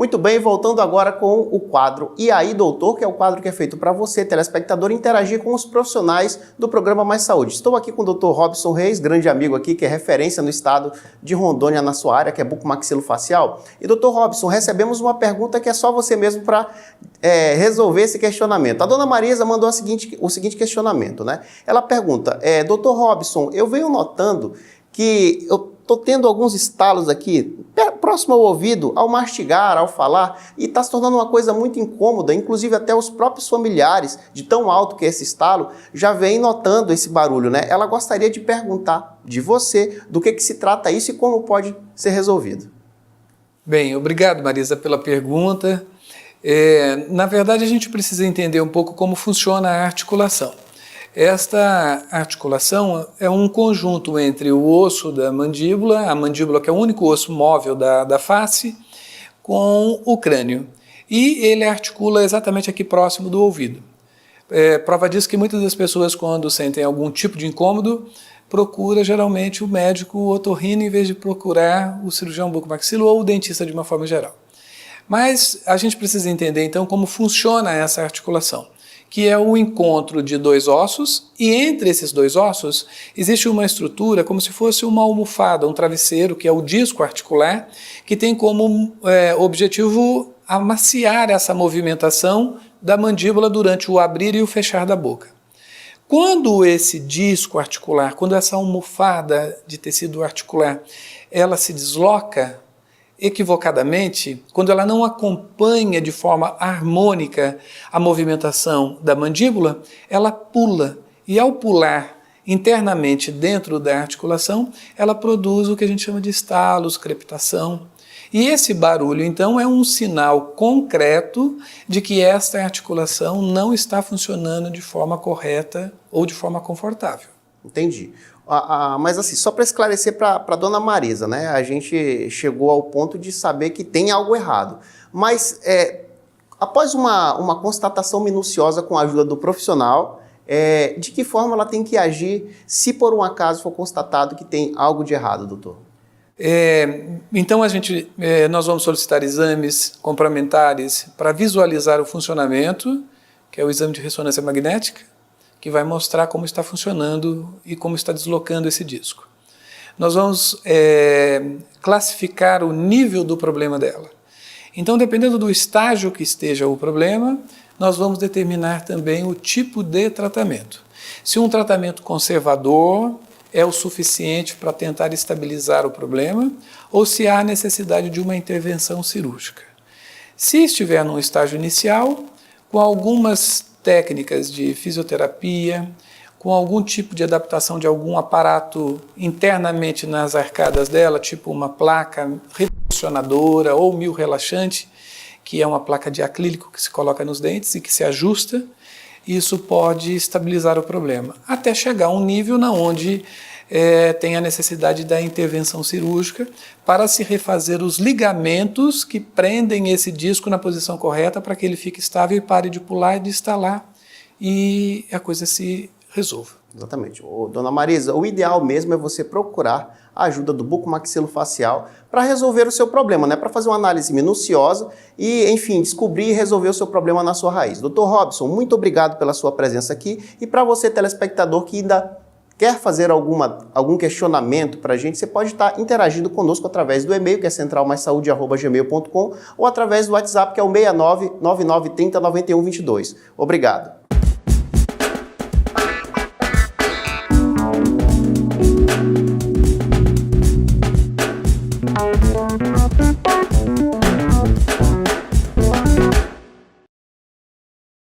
Muito bem, voltando agora com o quadro E aí, doutor, que é o quadro que é feito para você, telespectador, interagir com os profissionais do programa Mais Saúde. Estou aqui com o Dr. Robson Reis, grande amigo aqui, que é referência no estado de Rondônia na sua área, que é bucomaxilofacial. E, Dr. Robson, recebemos uma pergunta que é só você mesmo para resolver esse questionamento. A dona Marisa mandou o seguinte questionamento, né? Ela pergunta, Dr. Robson, eu venho notando que eu estou tendo alguns estalos aqui, próximo ao ouvido, ao mastigar, ao falar, e está se tornando uma coisa muito incômoda, inclusive até os próprios familiares, de tão alto que é esse estalo, já vêm notando esse barulho, né? Ela gostaria de perguntar de você do que se trata isso e como pode ser resolvido. Bem, obrigado, Marisa, pela pergunta. Na verdade, a gente precisa entender um pouco como funciona a articulação. Esta articulação é um conjunto entre o osso da mandíbula, a mandíbula que é o único osso móvel da face, com o crânio. E ele articula exatamente aqui próximo do ouvido. Prova disso que muitas das pessoas, quando sentem algum tipo de incômodo, procura geralmente o médico otorrino em vez de procurar o cirurgião bucomaxilo ou o dentista de uma forma geral. Mas a gente precisa entender então como funciona essa articulação, que é o encontro de dois ossos, e entre esses dois ossos existe uma estrutura como se fosse uma almofada, um travesseiro, que é o disco articular, que tem como objetivo amaciar essa movimentação da mandíbula durante o abrir e o fechar da boca. Quando esse disco articular, quando essa almofada de tecido articular, ela se desloca equivocadamente, quando ela não acompanha de forma harmônica a movimentação da mandíbula, ela pula. E ao pular internamente dentro da articulação, ela produz o que a gente chama de estalos, crepitação. E esse barulho, então, é um sinal concreto de que esta articulação não está funcionando de forma correta ou de forma confortável. Entendi. Mas assim, só para esclarecer para a dona Marisa, né? A gente chegou ao ponto de saber que tem algo errado. Mas após uma constatação minuciosa com a ajuda do profissional, de que forma ela tem que agir se por um acaso for constatado que tem algo de errado, doutor? Então nós vamos solicitar exames complementares para visualizar o funcionamento, que é o exame de ressonância magnética, que vai mostrar como está funcionando e como está deslocando esse disco. Nós vamos classificar o nível do problema dela. Então, dependendo do estágio que esteja o problema, nós vamos determinar também o tipo de tratamento. Se um tratamento conservador é o suficiente para tentar estabilizar o problema, ou se há necessidade de uma intervenção cirúrgica. Se estiver num estágio inicial, com algumas técnicas de fisioterapia, com algum tipo de adaptação de algum aparato internamente nas arcadas dela, tipo uma placa revolucionadora ou mio-relaxante, que é uma placa de acrílico que se coloca nos dentes e que se ajusta, isso pode estabilizar o problema, até chegar a um nível onde tem a necessidade da intervenção cirúrgica para se refazer os ligamentos que prendem esse disco na posição correta para que ele fique estável e pare de pular e de estalar e a coisa se resolva. Exatamente. Dona Marisa, o ideal mesmo é você procurar a ajuda do bucomaxilofacial para resolver o seu problema, né? Para fazer uma análise minuciosa e, enfim, descobrir e resolver o seu problema na sua raiz. Dr. Robson, muito obrigado pela sua presença aqui e para você, telespectador, que ainda quer fazer algum questionamento para a gente, você pode estar interagindo conosco através do e-mail, que é centralmaissaude@gmail.com, ou através do WhatsApp, que é o 69 9930 9122. Obrigado.